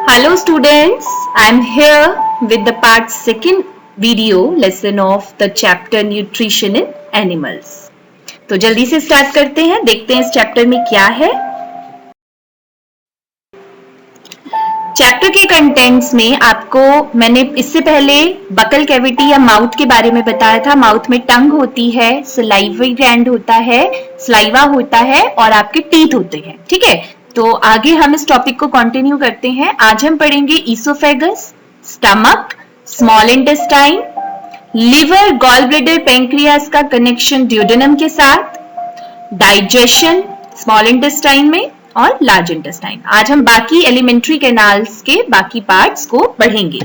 Hello students, I am here with the part 2nd video lesson of the chapter Nutrition in Animals. तो जल्दी से start करते हैं, देखते हैं इस चैप्टर में क्या है। चैप्टर के कंटेंट्स में आपको मैंने इससे पहले बकल कैविटी या माउथ के बारे में बताया था। माउथ में टंग होती है, सलाइवरी ग्लैंड होता है, सलाइवा होता है और आपके टीथ होते हैं। ठीक है, तो आगे हम इस टॉपिक को कंटिन्यू करते हैं। आज हम पढ़ेंगे oesophagus, stomach, small intestine, liver, gall bladder, pancreas का कनेक्शन ड्यूडेनम के साथ, डाइजेशन स्मॉल इंटेस्टाइन में और लार्ज इंटेस्टाइन। आज हम बाकी एलिमेंट्री कैनाल्स के बाकी पार्ट्स को पढ़ेंगे।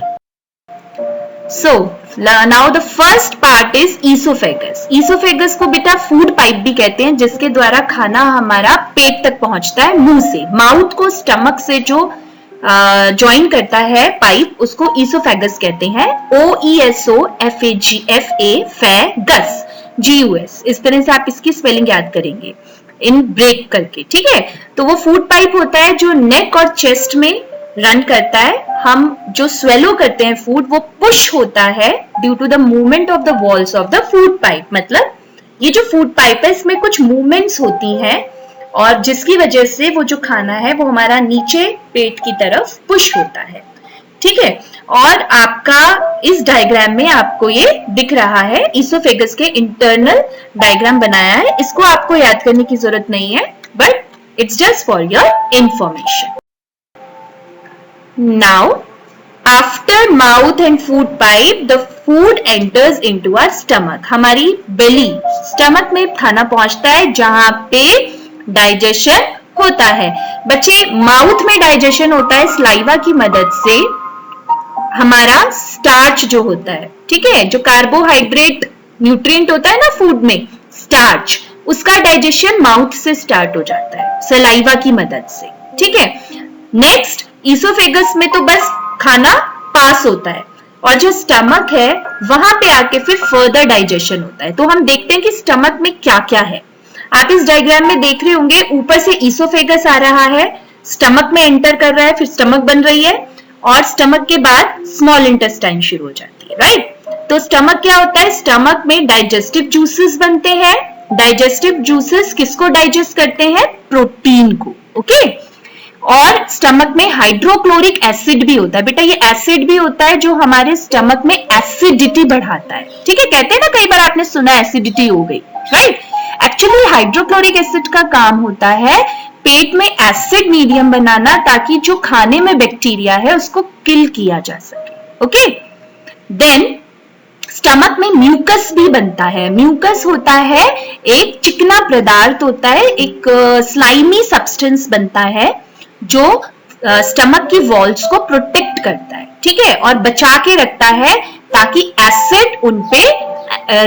So now the first part is oesophagus. Oesophagus को बेटा फूड पाइप भी कहते हैं, जिसके द्वारा खाना हमारा पेट तक पहुंचता है मुंह से। माउथ को स्टमक से जो ज्वाइन करता है पाइप, उसको ईसोफेगस कहते हैं। OESOFAGFA फैगस GUS, इस तरह से आप इसकी स्पेलिंग याद करेंगे इन ब्रेक करके। ठीक है, तो वो फूड पाइप होता है जो नेक और चेस्ट में रन करता है। हम जो स्वेलो करते हैं फूड, वो पुश होता है due to the movement of the walls of the food pipe. मतलब ये जो फूड पाइप है, इसमें कुछ मूवमेंट्स होती हैं और जिसकी वजह से वो जो खाना है वो हमारा नीचे पेट की तरफ पुश होता है। ठीक है, और आपका इस डायग्राम में आपको ये दिख रहा है, ईसोफेगस के इंटरनल डायग्राम बनाया है। इसको आपको याद करने की जरूरत नहीं है, but it's just for your information. Now, after mouth and food pipe, the food enters into our stomach. हमारी belly, stomach में खाना पहुंचता है जहां पे डाइजेशन होता है। बच्चे, माउथ में डाइजेशन होता है सलाइवा की मदद से। हमारा स्टार्च जो होता है, ठीक है, जो कार्बोहाइड्रेट न्यूट्रिएंट होता है ना फूड में, स्टार्च, उसका डाइजेशन माउथ से स्टार्ट हो जाता है सलाइवा की मदद से। ठीक है, नेक्स्ट ईसोफेगस में तो बस खाना पास होता है और जो स्टमक है वहां पे आके फिर फर्दर डाइजेशन होता है। तो हम देखते हैं कि स्टमक में क्या क्या है। आप इस डायग्राम में देख रहे होंगे, ऊपर से ईसोफेगस आ रहा है, स्टमक में एंटर कर रहा है, फिर स्टमक बन रही है और स्टमक के बाद स्मॉल इंटेस्टाइन शुरू हो जाती है। राइट, तो स्टमक क्या होता है? स्टमक में डाइजेस्टिव जूसेस बनते हैं। डाइजेस्टिव जूसेस किसको डाइजेस्ट करते हैं? प्रोटीन को। ओके, और स्टमक में हाइड्रोक्लोरिक एसिड भी होता है। बेटा, ये एसिड भी होता है जो हमारे स्टमक में एसिडिटी बढ़ाता है। ठीक है, कहते हैं ना, कई बार आपने सुना एसिडिटी हो गई। राइट, एक्चुअली हाइड्रोक्लोरिक एसिड का काम होता है पेट में एसिड मीडियम बनाना, ताकि जो खाने में बैक्टीरिया है उसको किल किया जा सके। ओके, देन स्टमक में म्यूकस भी बनता है। म्यूकस होता है एक चिकना पदार्थ होता है, एक स्लाइमी सब्सटेंस बनता है जो स्टमक की वॉल्स को प्रोटेक्ट करता है। ठीक है, और बचा के रखता है ताकि एसिड उनपे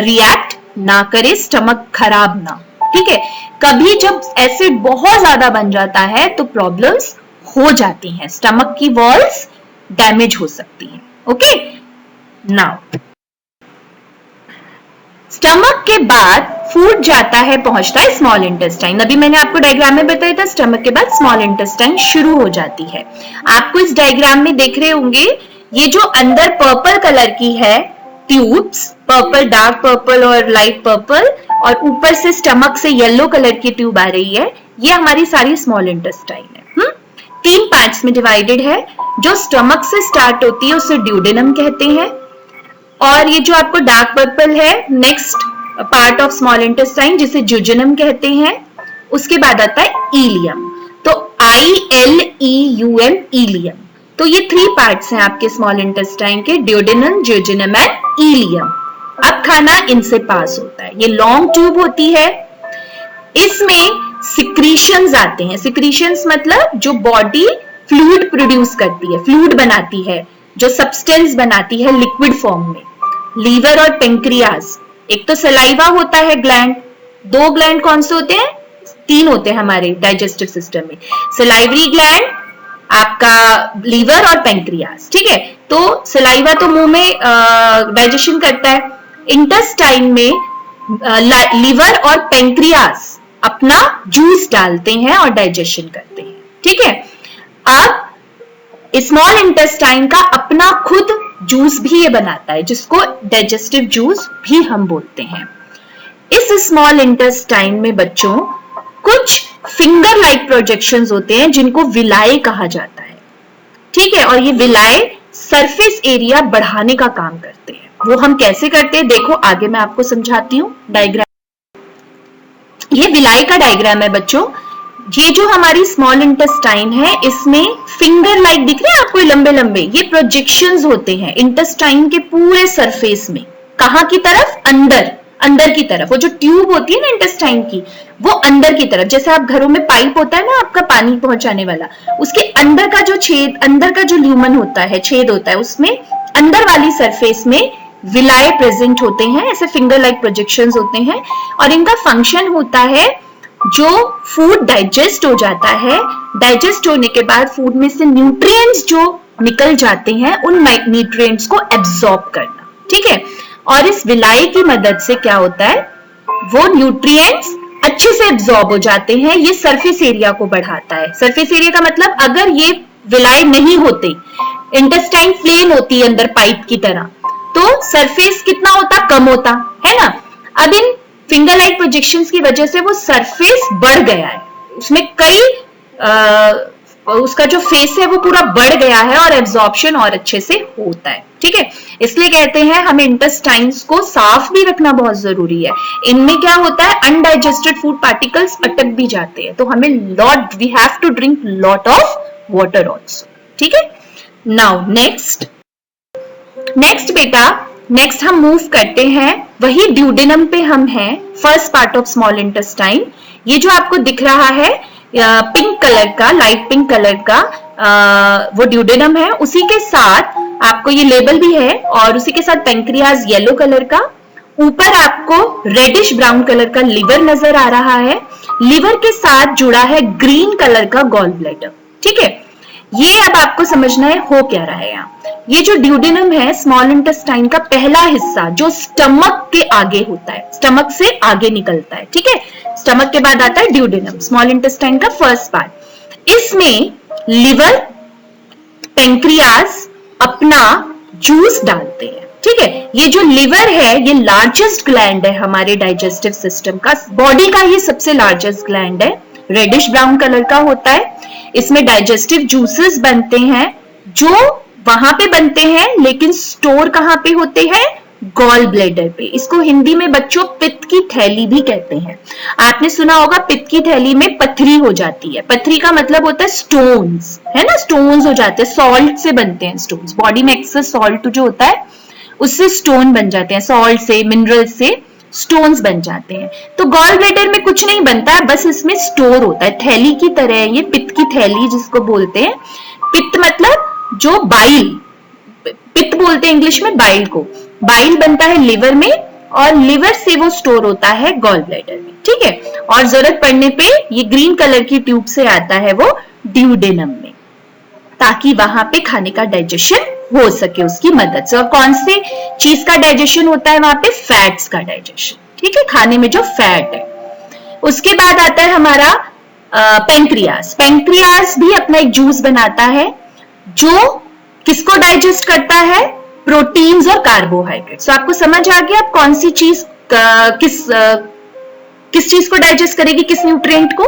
रिएक्ट ना करे, स्टमक खराब ना। ठीक है, कभी जब एसिड बहुत ज्यादा बन जाता है तो प्रॉब्लम्स हो जाती हैं, स्टमक की वॉल्स डैमेज हो सकती हैं। ओके, नाउ स्टमक के बाद फूड जाता है, पहुंचता है स्मॉल इंटेस्टाइन। अभी मैंने आपको डायग्राम में बताया था, स्टमक के बाद स्मॉल इंटेस्टाइन शुरू हो जाती है। आपको इस डायग्राम में देख रहे होंगे, ये जो अंदर पर्पल कलर की है ट्यूब्स, पर्पल, डार्क पर्पल और लाइट पर्पल, और ऊपर से स्टमक से येलो कलर की ट्यूब आ रही है, ये हमारी सारी स्मॉल इंटेस्टाइन है। 3 पार्ट्स में डिवाइडेड है। जो स्टमक से स्टार्ट होती है उसे ड्यूडेनम कहते हैं, और ये जो आपको डार्क पर्पल है, next part of small intestine, जिसे ज्यूजेनम कहते हैं। उसके बाद आता है इलियम, तो ILEUM, इलियम। तो ये 3 पार्ट्स हैं आपके स्मॉल इंटेस्टाइन के, ड्यूडेनम, ज्यूजेनम एंड इलियम। अब खाना इनसे पास होता है। ये लॉन्ग ट्यूब होती है, इसमें सिक्रीशंस आते हैं। सिक्रीशंस मतलब जो बॉडी फ्लूइड प्रोड्यूस करती है, फ्लूइड बनाती है, जो सब्सटेंस बनाती है लिक्विड फॉर्म में। लीवर और पेंक्रियास, एक तो सलाइवा होता है ग्लैंड, 2 ग्लैंड कौन से होते हैं? 3 होते हैं हमारे डाइजेस्टिव सिस्टम में, सलाइवरी ग्लैंड, आपका लीवर और पेंक्रियास। ठीक है, तो सलाइवा तो मुंह में डाइजेशन करता है, इंटेस्टाइन में लीवर और पेंक्रियास अपना जूस डालते हैं और डाइजेशन करते हैं। ठीक है, अब स्मॉल इंटेस्टाइन का अपना खुद जूस भी ये बनाता है, जिसको डाइजेस्टिव जूस भी हम बोलते हैं। इस स्मॉल इंटेस्टाइन में बच्चों कुछ फिंगर लाइक प्रोजेक्शंस होते हैं जिनको विलाए कहा जाता है, ठीक है। और ये विलाए सरफेस एरिया बढ़ाने का काम करते हैं। वो हम कैसे करते हैं देखो, आगे मैं आपको समझाती हूँ। डायग्राम, ये विलाए का डायग्राम है बच्चों। ये जो हमारी स्मॉल इंटेस्टाइन है, इसमें फिंगर लाइक दिख रहे हैं आपको, लंबे लंबे ये प्रोजेक्शंस होते हैं इंटेस्टाइन के पूरे सरफेस में। कहां की तरफ? अंदर, अंदर की तरफ। वो जो ट्यूब होती है ना इंटेस्टाइन की, वो अंदर की तरफ। जैसे आप घरों में पाइप होता है ना आपका पानी पहुंचाने वाला, उसके अंदर का जो छेद, अंदर का जो ल्यूमन होता है, छेद होता है, उसमें अंदर वाली सरफेस में विलाए प्रेजेंट होते हैं। ऐसे फिंगर लाइक प्रोजेक्शंस होते हैं और इनका फंक्शन होता है, जो फूड डाइजेस्ट हो जाता है, डाइजेस्ट होने के बाद फूड में से न्यूट्रिएंट्स जो निकल जाते हैं, उन न्यूट्रिएंट्स को एब्सॉर्ब करना, ठीक है। और इस विलाए की मदद से क्या होता है, वो न्यूट्रिएंट्स अच्छे से एब्सॉर्ब हो जाते हैं। ये सरफेस एरिया को बढ़ाता है। सरफेस एरिया का मतलब, अगर ये विलाए नहीं होते, इंटेस्टाइन प्लेन होती है अंदर पाइप की तरह, तो सरफेस कितना होता? कम होता है ना। अब इन फिंगर लाइक प्रोजेक्शंस की वजह से वो सरफेस बढ़ गया है, उसमें कई उसका जो फेस है वो पूरा बढ़ गया है और एब्जॉर्प्शन और अच्छे से होता है, ठीक है। इसलिए कहते हैं हमें इंटेस्टाइन्स को साफ भी रखना बहुत जरूरी है। इनमें क्या होता है, अनडाइजेस्टेड फूड पार्टिकल्स अटक भी जाते हैं, तो हमें we have to drink lot of water also, ठीक है। नाउ नेक्स्ट बेटा, नेक्स्ट हम मूव करते हैं, वही ड्यूडेनम पे हम हैं, first part of small intestine. ये जो आपको दिख रहा है पिंक कलर का, लाइट पिंक कलर का, वो ड्यूडेनम है। उसी के साथ आपको ये लेबल भी है, और उसी के साथ पेंक्रियाज येलो कलर का, ऊपर आपको रेडिश ब्राउन कलर का लिवर नजर आ रहा है। लिवर के साथ जुड़ा है ग्रीन कलर का गॉल ब्लैडर, ठीक है। ये अब आपको समझना है हो क्या रहा है यहाँ। ये जो ड्यूडेनम है स्मॉल इंटेस्टाइन का पहला हिस्सा, जो स्टमक के आगे होता है, स्टमक से आगे निकलता है, ठीक है। स्टमक के बाद आता है ड्यूडेनम, स्मॉल इंटेस्टाइन का फर्स्ट पार्ट। इसमें लिवर, पेंक्रियास अपना जूस डालते हैं, ठीक है। ये जो लिवर है, ये लार्जेस्ट ग्लैंड है हमारे डाइजेस्टिव सिस्टम का, बॉडी का ये सबसे लार्जेस्ट ग्लैंड है, रेडिश ब्राउन कलर का होता है। इसमें डाइजेस्टिव जूसेस बनते हैं, जो वहां पे बनते हैं, लेकिन स्टोर कहां पे होते हैं? गॉल ब्लैडर पे। इसको हिंदी में बच्चों पित्त की थैली भी कहते हैं। आपने सुना होगा पित्त की थैली में पथरी हो जाती है। पथरी का मतलब होता है स्टोन्स, है ना, स्टोन्स हो जाते हैं, सॉल्ट से बनते हैं स्टोन्स। बॉडी में एक्सेस सॉल्ट जो होता है उससे स्टोन बन जाते हैं, सॉल्ट से, मिनरल से स्टोन्स बन जाते हैं। तो गॉल ब्लैडर में कुछ नहीं बनता है, बस इसमें स्टोर होता है, थैली की तरह है ये, पित्त की थैली जिसको बोलते हैं। पित्त मतलब जो बाइल, पित्त बोलते हैं इंग्लिश में बाइल को। बाइल बनता है लिवर में, और लिवर से वो स्टोर होता है गॉल ब्लैडर में, ठीक है। और जरूरत पड़ने पे ये ग्रीन कलर की ट्यूब से आता है वो ड्यूडेनम में, ताकि वहां पे खाने का डाइजेशन हो सके उसकी मदद से। और कौन से चीज का डाइजेशन होता है वहां पे? फैट्स का डाइजेशन, ठीक है, खाने में जो फैट है। उसके बाद आता है हमारा पेंक्रियास। पेंक्रियास भी अपना एक जूस बनाता है, जो किसको डाइजेस्ट करता है? प्रोटीन्स और कार्बोहाइड्रेट्स। तो आपको समझ आ गया अब कौन सी चीज किस चीज को डाइजेस्ट करेगी, किस न्यूट्रिएंट को?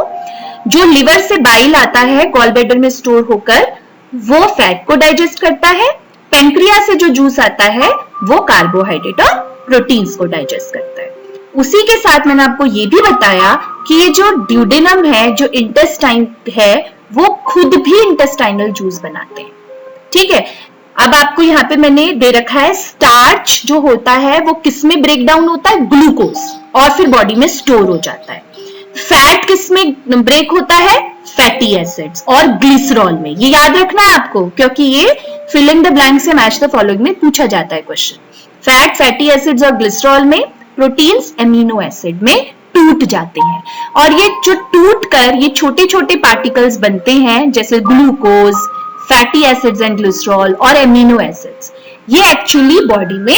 जो लिवर से बाइल आता है गॉल ब्लैडर में स्टोर होकर, वो फैट को डाइजेस्ट करता है। पेंक्रियास से जो जूस आता है वो कार्बोहाइड्रेट और प्रोटीन्स को डाइजेस्ट करता है। उसी के साथ मैंने आपको ये भी बताया कि ये जो ड्यूडेनम है, जो इंटेस्टाइन है, वो खुद भी इंटेस्टाइनल जूस बनाते हैं, ठीक है। अब आपको यहाँ पे मैंने दे रखा है स्टार्च जो होता है वो किस में ब्रेक डाउन होता है? ग्लूकोज, और फिर बॉडी में स्टोर हो जाता है। फैट किस में ब्रेक होता है? फैटी एसिड्स और ग्लिसरॉल में। ये याद रखना है आपको, क्योंकि ये फिल इन द ब्लैंक से मैच द फॉलोइंग में पूछा जाता है क्वेश्चन। फैट, फैटी एसिड्स और ग्लिसरॉल में, प्रोटीन्स एमिनो एसिड में टूट जाते हैं, और ये जो टूट कर ये छोटे छोटे पार्टिकल्स बनते हैं, जैसे glucose, fatty acids and glycerol और एमिनो एसिड्स, ये एक्चुअली बॉडी में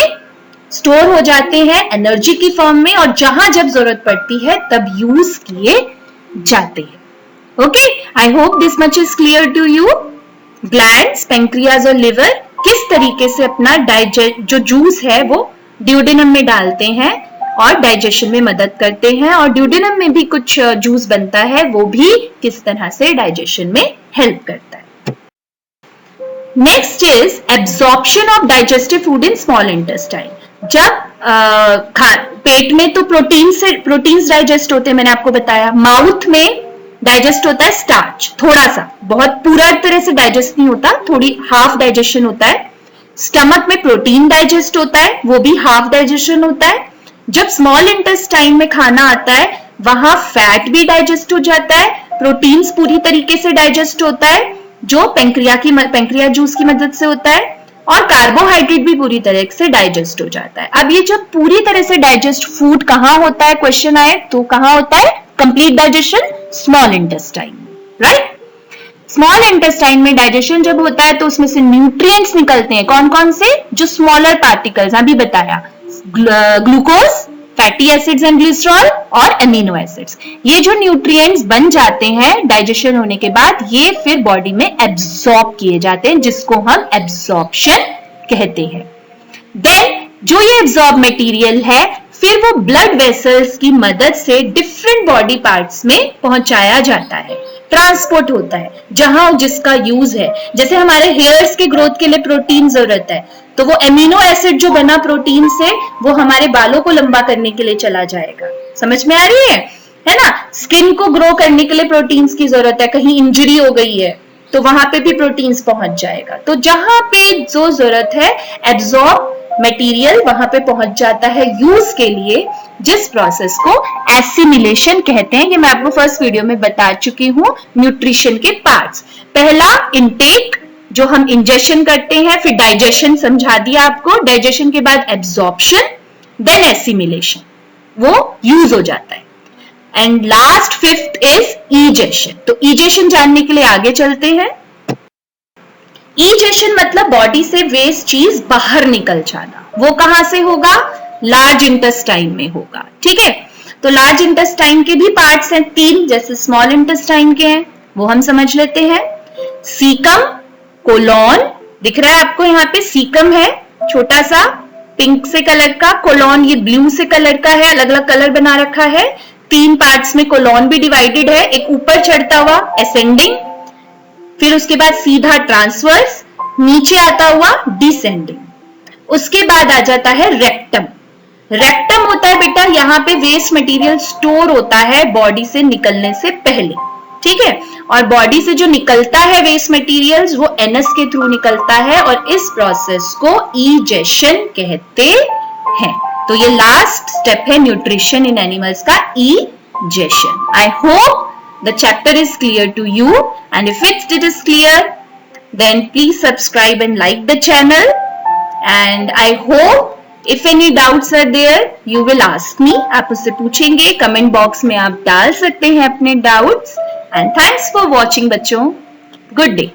स्टोर हो जाते हैं एनर्जी की फॉर्म में, और जहां जब जरूरत पड़ती है तब यूज किए जाते हैं। Okay, I hope this much is clear to you. Glands, pancreas और लिवर किस तरीके से अपना जो जूस है वो ड्यूडेनम में डालते हैं और डाइजेशन में मदद करते हैं, और ड्यूडेनम में भी कुछ जूस बनता है, वो भी किस तरह से डाइजेशन में हेल्प करता है। Next is absorption of digestive food in small intestine. जब पेट में तो प्रोटीन्स डाइजेस्ट होते हैं, मैंने आपको बताया। माउथ में डाइजेस्ट होता है स्टार्च, थोड़ा सा, बहुत पूरा तरह से डाइजेस्ट नहीं होता, थोड़ी हाफ डाइजेशन होता है। स्टमक में प्रोटीन डाइजेस्ट होता है, वो भी हाफ डाइजेशन होता है। जब स्मॉल इंटेस्टाइन में खाना आता है वहां फैट भी डाइजेस्ट हो जाता है, प्रोटीन्स पूरी तरीके से डाइजेस्ट होता है जो पेंक्रिया जूस की मदद से होता है, और कार्बोहाइड्रेट भी पूरी तरह से डाइजेस्ट हो जाता है। अब ये जब पूरी तरह से डाइजेस्ट फूड कहां होता है, क्वेश्चन आए तो कहां होता है? कंप्लीट डाइजेशन स्मॉल इंटेस्टाइन में, राइट। स्मॉल इंटेस्टाइन में डाइजेशन जब होता है तो उसमें से न्यूट्रिएंट्स निकलते हैं। कौन कौन से? जो स्मॉलर पार्टिकल्स, अभी बताया, glucose, fatty acids and glycerol और अमीनो एसिड्स। ये जो न्यूट्रिएंट्स बन जाते हैं डाइजेशन होने के बाद, ये फिर बॉडी में एब्सॉर्ब किए जाते हैं, जिसको हम एब्सॉर्प्शन कहते हैं। देन जो ये एब्सॉर्ब मटेरियल है फिर वो ब्लड वेसल्स की मदद से डिफरेंट बॉडी पार्ट्स में पहुंचाया जाता है, ट्रांसपोर्ट होता है जहां जिसका यूज है। जैसे हमारे हेयर्स के ग्रोथ के लिए प्रोटीन जरूरत है, तो वो एमिनो एसिड जो बना प्रोटीन से वो हमारे बालों को लंबा करने के लिए चला जाएगा। समझ में आ रही है ना? स्किन को ग्रो करने के लिए प्रोटीन्स की जरूरत है, कहीं इंजरी हो गई है तो वहां पे भी प्रोटीन्स पहुंच जाएगा। तो जहां पे जो जरूरत है एब्सॉर्ब मटेरियल वहां पे पहुंच जाता है यूज के लिए, जिस प्रोसेस को एसिमिलेशन कहते हैं। ये मैं आपको फर्स्ट वीडियो में बता चुकी हूं न्यूट्रिशन के पार्ट्स। पहला इनटेक, जो हम इंजेक्शन करते हैं, फिर डाइजेशन समझा दिया आपको, डाइजेशन के बाद एब्सॉर्प्शन, देन एसिमिलेशन, वो यूज हो जाता है। And last fifth is egestion. तो इजेशन जानने के लिए आगे चलते हैं। इजेशन मतलब बॉडी से वेस्ट चीज बाहर निकल जाना। वो कहां से होगा? लार्ज इंटेस्टाइन में होगा। ठीक है, तो लार्ज इंटेस्टाइन के भी पार्ट्स हैं 3, जैसे स्मॉल इंटेस्टाइन के हैं, वो हम समझ लेते हैं। सीकम, कोलोन, दिख रहा है आपको यहाँ पे, सीकम है छोटा सा पिंक से कलर का, कोलोन ये ब्लू से कलर का है, अलग अलग कलर बना रखा है। 3 पार्ट्स में कोलोन भी डिवाइडेड है, एक ऊपर चढ़ता हुआ असेंडिंग, फिर उसके बाद सीधा ट्रांसवर्स, नीचे आता हुआ डिसेंडिंग, उसके बाद आ जाता है रेक्टम। रेक्टम होता है बेटा यहाँ पे वेस्ट मटेरियल स्टोर होता है बॉडी से निकलने से पहले, ठीक है, और बॉडी से जो निकलता है वेस्ट मटेरियल्स वो एनस के थ्रू निकलता है, और इस प्रोसेस को इजेशन कहते हैं। तो ये लास्ट स्टेप है न्यूट्रिशन इन एनिमल्स का, egestion. I hope the chapter is clear to you, and if it is clear then please subscribe and like the channel, and I hope if any doubts are there you will ask me, आप उससे पूछेंगे, comment box में आप डाल सकते हैं अपने doubts. And thanks for watching बच्चों, गुड डे।